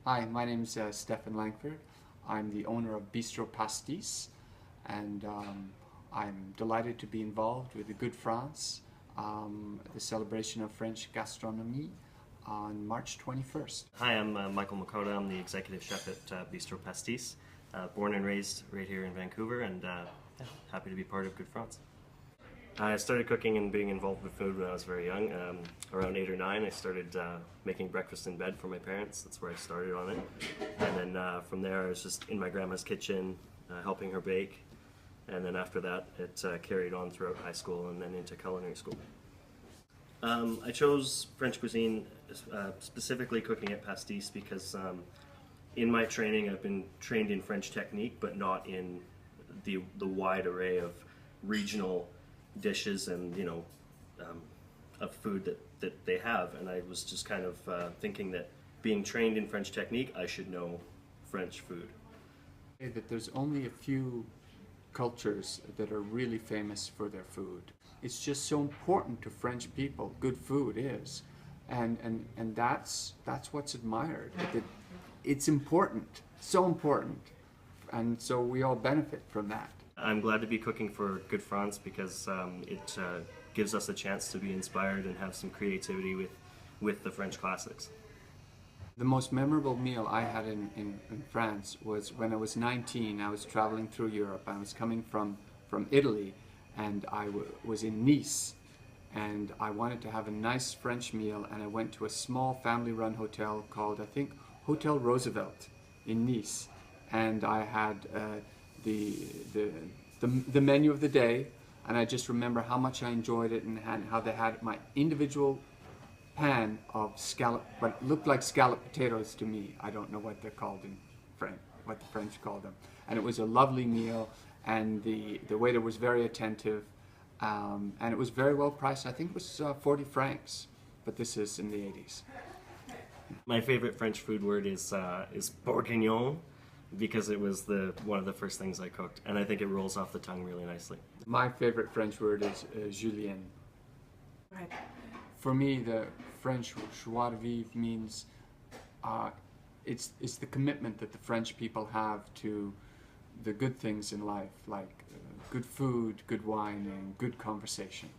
Hi, my name is Stefen Langford. I'm the owner of Bistro Pastis, and I'm delighted to be involved with the GOODFRANCE, the celebration of French gastronomy on March 21st. Hi, I'm Michael Mikota. I'm the executive chef at Bistro Pastis. Born and raised right here in Vancouver, and happy to be part of GOODFRANCE. I started cooking and being involved with food when I was very young. Around 8 or 9, I started making breakfast in bed for my parents. That's where I started on it. And then from there, I was just in my grandma's kitchen, helping her bake. And then after that, it carried on throughout high school and then into culinary school. I chose French cuisine, specifically cooking at Pastis, because in my training, I've been trained in French technique, but not in the wide array of regional dishes and of food that they have. And I was just kind of thinking that being trained in French technique, I should know French food. That there's only a few cultures that are really famous for their food. It's just so important to French people. Good food is, and that's what's admired. That it's important, so important, and so we all benefit from that. I'm glad to be cooking for GOODFRANCE because it gives us a chance to be inspired and have some creativity with the French classics. The most memorable meal I had in France was when I was 19. I was traveling through Europe. I was coming from Italy, and I was in Nice, and I wanted to have a nice French meal, and I went to a small family-run hotel called, I think, Hotel Roosevelt in Nice, and I had the menu of the day, and I just remember how much I enjoyed it and how they had my individual pan of scallop, what looked like scallop potatoes to me. I don't know what they're called in French, what the French call them. And it was a lovely meal, and the waiter was very attentive, and it was very well priced. I think it was 40 francs, but this is in the 80s. My favorite French food word is bourguignon, because it was one of the first things I cooked, and I think it rolls off the tongue really nicely. My favorite French word is julienne. Right. For me, the French joie de vivre means it's the commitment that the French people have to the good things in life, like good food, good wine, and good conversation.